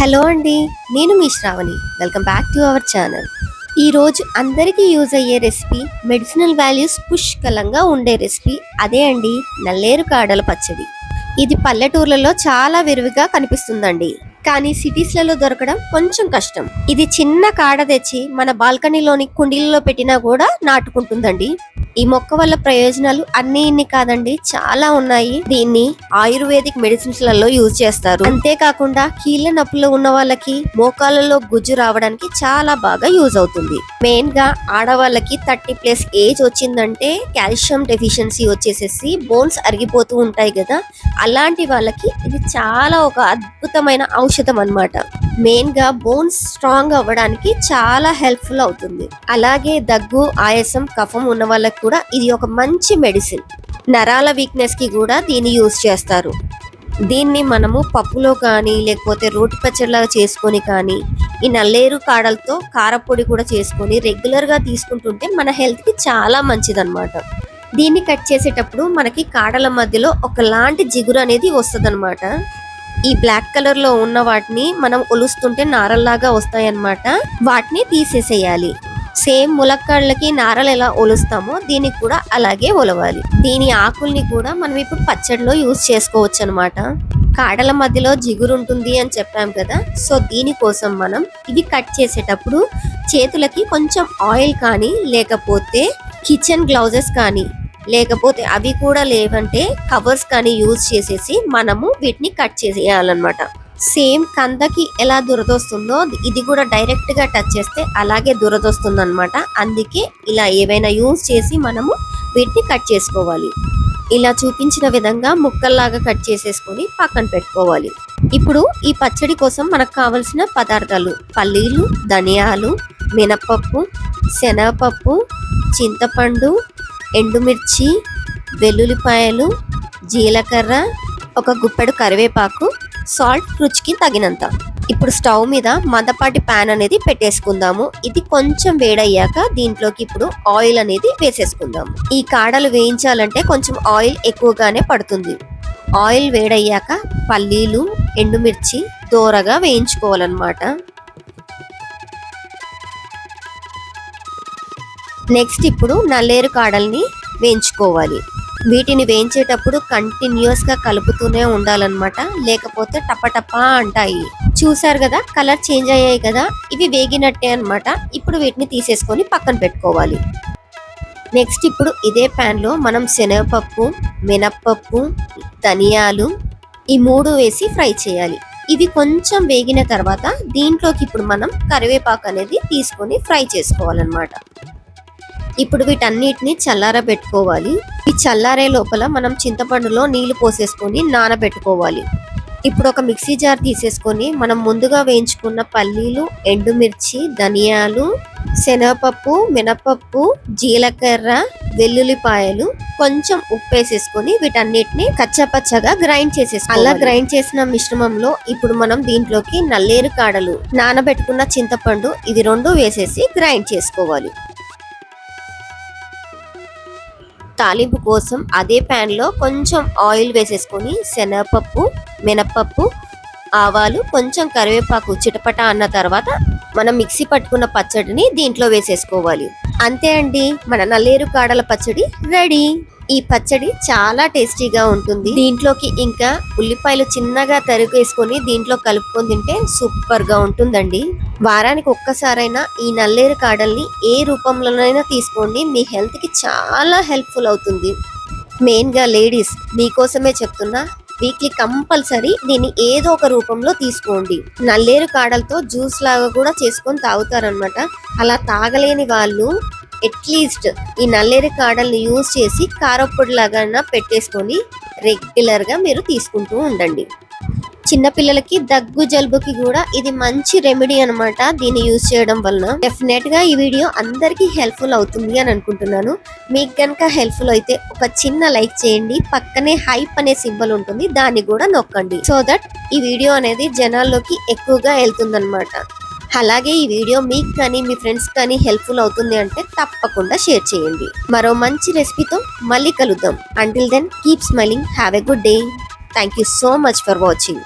Hello అండి, నేను మీ Sravani. Welcome back to our channel. ఈరోజు అందరికీ యూజ్ అయ్యే రెసిపీ, మెడిసినల్ వాల్యూస్ పుష్కలంగా ఉండే రెసిపీ అదే అండి, నల్లేరు కాడల పచ్చడి. ఇది పల్లెటూర్లలో చాలా విరివిగా కనిపిస్తుందండి, కానీ సిటీస్లలో దొరకడం కొంచెం కష్టం. ఇది చిన్న కాడ తెచ్చి మన బాల్కనీలోని కుండీలలో పెట్టినా కూడా నాటుకుంటుందండి. ఈ మొక్క వల్ల ప్రయోజనాలు అన్ని ఇన్ని కాదండి, చాలా ఉన్నాయి. దీన్ని ఆయుర్వేదిక్ మెడిసిన్స్ లలో యూజ్ చేస్తారు. అంతేకాకుండా కీళ్ళ నొప్పులు ఉన్న వాళ్ళకి, మోకాళ్ళలో గుజ్జు రావడానికి చాలా బాగా యూజ్ అవుతుంది. మెయిన్ గా ఆడవాళ్ళకి 30+ ఏజ్ వచ్చిందంటే కాల్షియం డెఫిషియన్సీ వచ్చేసేసి బోన్స్ అరిగిపోతూ ఉంటాయి కదా, అలాంటి వాళ్ళకి ఇది చాలా ఒక అద్భుతమైన ఔషధం అన్నమాట. మెయిన్ గా బోన్స్ స్ట్రాంగ్ అవ్వడానికి చాలా హెల్ప్ఫుల్ అవుతుంది. అలాగే దగ్గు, ఆయాసం, కఫం ఉన్న వాళ్ళకి కూడా ఇది ఒక మంచి మెడిసిన్. నరాల వీక్నెస్ కి కూడా దీన్ని యూజ్ చేస్తారు. దీన్ని మనము పప్పులో కానీ లేకపోతే రోటి పచ్చడిలాగా చేసుకొని కానీ, ఈ నల్లేరు కాడలతో కారపొడి కూడా చేసుకొని రెగ్యులర్ గా తీసుకుంటుంటే మన హెల్త్ కి చాలా మంచిదన్నమాట. దీన్ని కట్ చేసేటప్పుడు మనకి కాడల మధ్యలో ఒకలాంటి జిగురు అనేది వస్తుందన్నమాట. ఈ బ్లాక్ కలర్ లో ఉన్న వాటిని మనం ఒలుస్తుంటే నారల్లాగా వస్తాయన్నమాట. వాటిని తీసేసేయాలి. సేమ్ ములక్కాడలకి నారలు ఎలా ఒలుస్తామో దీనికి కూడా అలాగే ఒలవాలి. దీని ఆకుల్ని కూడా మనం ఇప్పుడు పచ్చడిలో యూజ్ చేసుకోవచ్చు అనమాట. కాడల మధ్యలో జిగురు ఉంటుంది అని చెప్పాం కదా, సో దీనికోసం మనం ఇవి కట్ చేసేటప్పుడు చేతులకి కొంచెం ఆయిల్ కానీ లేకపోతే కిచెన్ గ్లౌజెస్ కానీ లేకపోతే అవి కూడా లేవంటే కవర్స్ కానీ యూజ్ చేసేసి మనము వీటిని కట్ చేసేయాలన్నమాట. సేమ్ కందకి ఎలా దురదొస్తుందో ఇది కూడా డైరెక్ట్ గా టచ్ చేస్తే అలాగే దురదొస్తుంది అనమాట. అందుకే ఇలా ఏవైనా యూజ్ చేసి మనము వీటిని కట్ చేసుకోవాలి. ఇలా చూపించిన విధంగా ముక్కల్లాగా కట్ చేసేసుకొని పక్కన పెట్టుకోవాలి. ఇప్పుడు ఈ పచ్చడి కోసం మనకు కావలసిన పదార్థాలు: పల్లీలు, ధనియాలు, మినపప్పు, శనగపప్పు, చింతపండు, ఎండుమిర్చి, వెల్లుల్లిపాయలు, జీలకర్ర, ఒక గుప్పెడు కరివేపాకు, సాల్ట్ రుచికి తగినంత. ఇప్పుడు స్టవ్ మీద మందపాటి ప్యాన్ అనేది పెట్టేసుకుందాము. ఇది కొంచెం వేడయ్యాక దీంట్లోకి ఇప్పుడు ఆయిల్ అనేది వేసేసుకుందాము. ఈ కాడలు వేయించాలంటే కొంచెం ఆయిల్ ఎక్కువగానే పడుతుంది. ఆయిల్ వేడయ్యాక పల్లీలు, ఎండుమిర్చి దోరగా వేయించుకోవాలన్నమాట. నెక్స్ట్ ఇప్పుడు నల్లేరు కాడల్ని వేయించుకోవాలి. వీటిని వేయించేటప్పుడు కంటిన్యూస్ గా కలుపుతూనే ఉండాలన్నమాట, లేకపోతే టపటపా అంటాయి. చూసారు కదా, కలర్ చేంజ్ అయ్యాయి కదా, ఇవి వేగినట్టే అన్నమాట. ఇప్పుడు వీటిని తీసేసుకొని పక్కన పెట్టుకోవాలి. నెక్స్ట్ ఇప్పుడు ఇదే ప్యాన్ లో మనం శనగపప్పు, మినప్పప్పు, ధనియాలు ఈ 3 వేసి ఫ్రై చేయాలి. ఇవి కొంచెం వేగిన తర్వాత దీంట్లోకి ఇప్పుడు మనం కరివేపాకు అనేది తీసుకొని ఫ్రై చేసుకోవాలన్నమాట. ఇప్పుడు వీటన్నిటిని చల్లారబెట్టుకోవాలి. ఈ చల్లారే లోపల మనం చింతపండులో నీళ్లు పోసేసుకొని నానబెట్టుకోవాలి. ఇప్పుడు ఒక మిక్సీ జార్ తీసేసుకొని మనం ముందుగా వేయించుకున్న పల్లీలు, ఎండుమిర్చి, ధనియాలు, శనగపప్పు, మినపప్పు, జీలకర్ర, వెల్లుల్లిపాయలు, కొంచెం ఉప్పు వేసేసుకొని వీటన్నిటిని కచ్చపచ్చగా గ్రైండ్ చేసేసుకోవాలి. అలా గ్రైండ్ చేసిన మిశ్రమంలో ఇప్పుడు మనం దీంట్లోకి నల్లేరు కాడలు, నానబెట్టుకున్న చింతపండు ఇవి 2 వేసేసి గ్రైండ్ చేసుకోవాలి. తాలింపు కోసం అదే ప్యాన్ లో కొంచెం ఆయిల్ వేసేసుకొని శనగపప్పు, మినపప్పు, ఆవాలు, కొంచెం కరివేపాకు చిటపట అన్న తర్వాత మనం మిక్సీ పట్టుకున్న పచ్చడిని దీంట్లో వేసేసుకోవాలి. అంతే అండి, మన నల్లేరు కాడల పచ్చడి రెడీ. ఈ పచ్చడి చాలా టేస్టీగా ఉంటుంది. దీంట్లోకి ఇంకా ఉల్లిపాయలు చిన్నగా తరిగేసుకొని దీంట్లో కలుపుకొని తింటే సూపర్ గా ఉంటుందండి. వారానికి ఒక్కసారైనా ఈ నల్లేరు కాడల్ని ఏ రూపంలోనైనా తీసుకోండి, మీ హెల్త్ కి చాలా హెల్ప్ఫుల్ అవుతుంది. మెయిన్ గా లేడీస్ మీకోసమే చెప్తున్నా, వీక్లీ కంపల్సరీ దీన్ని ఏదో ఒక రూపంలో తీసుకోండి. నల్లేరు కాడలతో జ్యూస్ లాగా కూడా చేసుకొని తాగుతారనమాట. అలా తాగలేని వాళ్ళు అట్లీస్ట్ ఈ నల్లేరు కాడల్ని యూజ్ చేసి కారపొడి లాగా పెట్టేసుకొని రెగ్యులర్ గా మీరు తీసుకుంటూ ఉండండి. చిన్నపిల్లలకి దగ్గు, జలుబుకి కూడా ఇది మంచి రెమెడీ అనమాట. దీన్ని యూజ్ చేయడం వలన డెఫినెట్ గా ఈ వీడియో అందరికీ హెల్ప్ఫుల్ అవుతుంది అని అనుకుంటున్నాను. మీకు కనుక హెల్ప్ఫుల్ అయితే ఒక చిన్న లైక్ చేయండి. పక్కనే హైప్ అనే సింబల్ ఉంటుంది, దాన్ని కూడా నొక్కండి. సో దట్ ఈ వీడియో అనేది జనాల్లోకి ఎక్కువగా వెళ్తుందన్నమాట. అలాగే ఈ వీడియో మీకు కానీ మీ ఫ్రెండ్స్ కానీ హెల్ప్ఫుల్ అవుతుంది అంటే తప్పకుండా షేర్ చేయండి. మరో మంచి రెసిపీతో మళ్ళీ కలుద్దాం. Until then keep smiling, have a good day. Thank you so much for watching.